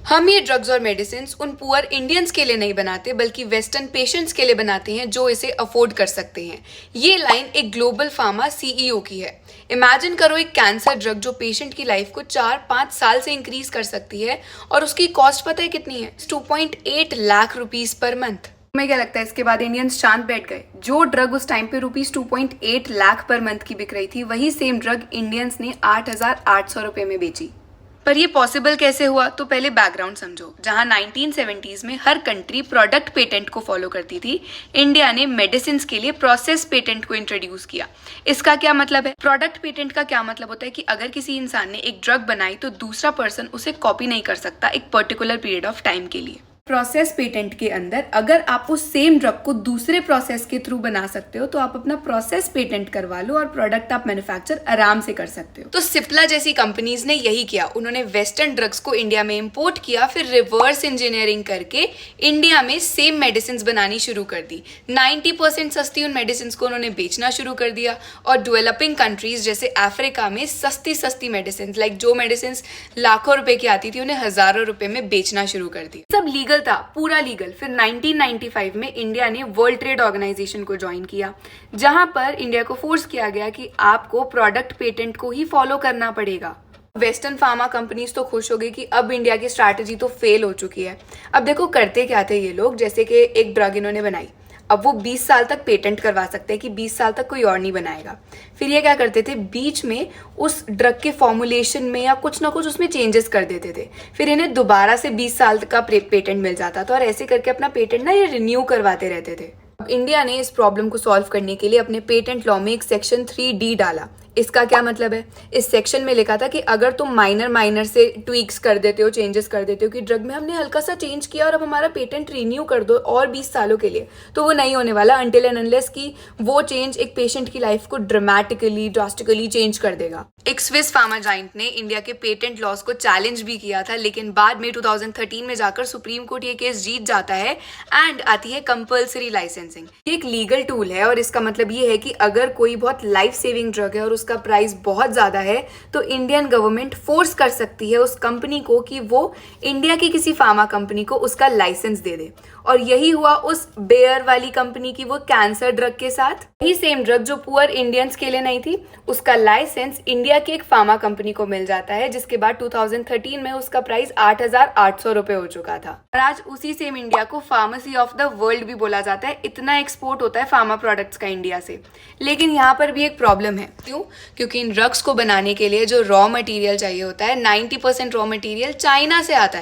हम ये ड्रग्स और मेडिसिन उन पुअर इंडियंस के लिए नहीं बनाते बल्कि वेस्टर्न पेशेंट्स के लिए बनाते हैं जो इसे अफोर्ड कर सकते हैं। ये लाइन एक ग्लोबल फार्मा सीईओ की है। इमेजिन करो एक कैंसर ड्रग जो पेशेंट की लाइफ को 4-5 साल से इंक्रीज कर सकती है और उसकी कॉस्ट पता है कितनी है? 2.8 लाख रुपीज पर मंथ। तुम्हें क्या लगता है इसके बाद इंडियंस शांत बैठ गए? जो ड्रग उस time pay rupees 2.8 lakh per month की बिक रही थी वही सेम ड्रग इंडियंस ने 8,800 रुपए में बेची। पर ये पॉसिबल कैसे हुआ? तो पहले बैकग्राउंड समझो। जहां 1970s में हर कंट्री प्रोडक्ट पेटेंट को फॉलो करती थी, इंडिया ने मेडिसिन के लिए प्रोसेस पेटेंट को इंट्रोड्यूस किया। इसका क्या मतलब है? प्रोडक्ट पेटेंट का क्या मतलब होता है कि अगर किसी इंसान ने एक ड्रग बनाई तो दूसरा पर्सन उसे कॉपी नहीं कर सकता एक पर्टिकुलर पीरियड ऑफ टाइम के लिए। प्रोसेस पेटेंट के अंदर अगर आप उस सेम ड्रग को दूसरे प्रोसेस के थ्रू बना सकते हो तो आप अपना प्रोसेस पेटेंट करवा लो और प्रोडक्ट आप मैन्युफैक्चर आराम से कर सकते हो। तो सिप्ला जैसी कंपनीज ने यही किया। उन्होंने वेस्टर्न ड्रग्स को इंडिया में इंपोर्ट किया, फिर रिवर्स इंजीनियरिंग करके इंडिया में सेम मेडिसिन बनानी शुरू कर दी। 90% सस्ती उन मेडिसिन को उन्होंने बेचना शुरू कर दिया और डेवलपिंग कंट्रीज जैसे अफ्रीका में सस्ती मेडिसिन लाइक जो मेडिसिन लाखों रुपए की आती थी उन्हें हजारों रुपए में बेचना शुरू कर दिया। सब लीगल था, पूरा लीगल। फिर 1995 में इंडिया ने वर्ल्ड ट्रेड ऑर्गेनाइजेशन को ज्वाइन किया, जहां पर इंडिया को फोर्स किया गया कि आपको प्रोडक्ट पेटेंट को ही फॉलो करना पड़ेगा। वेस्टर्न फार्मा कंपनीज तो खुश हो गई कि अब इंडिया की स्ट्रैटेजी तो फेल हो चुकी है। अब देखो करते क्या थे ये लोग, जैसे कि एक ड्रग इन्होंने बनाई, अब वो 20 साल तक पेटेंट करवा सकते हैं कि 20 साल तक कोई और नहीं बनाएगा। फिर ये क्या करते थे, बीच में उस ड्रग के फॉर्मुलेशन में या कुछ ना कुछ उसमें चेंजेस कर देते थे। फिर इन्हें दोबारा से 20 साल का पेटेंट मिल जाता था और ऐसे करके अपना पेटेंट ना ये रिन्यू करवाते रहते थे। अब इंडिया ने इस प्रॉब्लम को सॉल्व करने के लिए अपने पेटेंट लॉ में एक सेक्शन 3D डाला। इसका क्या मतलब है? इस सेक्शन में लिखा था कि अगर तुम माइनर से ट्वीक्स कर देते हो, चेंजेस कर देते हो कि ड्रग में हमने हल्का सा चेंज किया और अब हमारा पेटेंट रिन्यू कर दो और 20 सालों के लिए, तो वो नहीं होने वाला अनटिल एंड अनलेस कि वो चेंज एक पेशेंट की लाइफ को ड्रास्टिकली चेंज कर देगा। एक स्विस फार्मा जाइंट ने इंडिया के पेटेंट लॉज को चैलेंज भी किया था, लेकिन बाद में 2013 में जाकर सुप्रीम कोर्ट ये केस जीत जाता है एंड आती है कंपल्सरी लाइसेंसिंग। ये एक लीगल टूल है और इसका मतलब ये है कि अगर कोई बहुत लाइफ सेविंग ड्रग है और उसका प्राइस बहुत ज्यादा है तो इंडियन गवर्नमेंट फोर्स कर सकती है उस कंपनी को कि वो इंडिया की किसी फार्मा कंपनी को उसका लाइसेंस दे दे। और यही हुआ उस बेयर वाली कंपनी की वो कैंसर ड्रग के साथ। यही सेम ड्रग जो पुअर इंडियंस के लिए नहीं थी, उसका लाइसेंस इंडिया की एक फार्मा कंपनी को मिल जाता है, जिसके बाद 2013 में उसका प्राइस 8,800 रुपए हो चुका था। और आज उसी सेम इंडिया को फार्मेसी ऑफ द वर्ल्ड भी बोला जाता है। इतना एक्सपोर्ट होता है फार्मा प्रोडक्ट्स का इंडिया से। लेकिन यहाँ पर भी एक प्रॉब्लम है। क्यों? क्योंकि इन ड्रग्स को बनाने के लिए जो रॉ मटेरियल चाहिए होता है, 90% रॉ मटेरियल चाइना से आता है।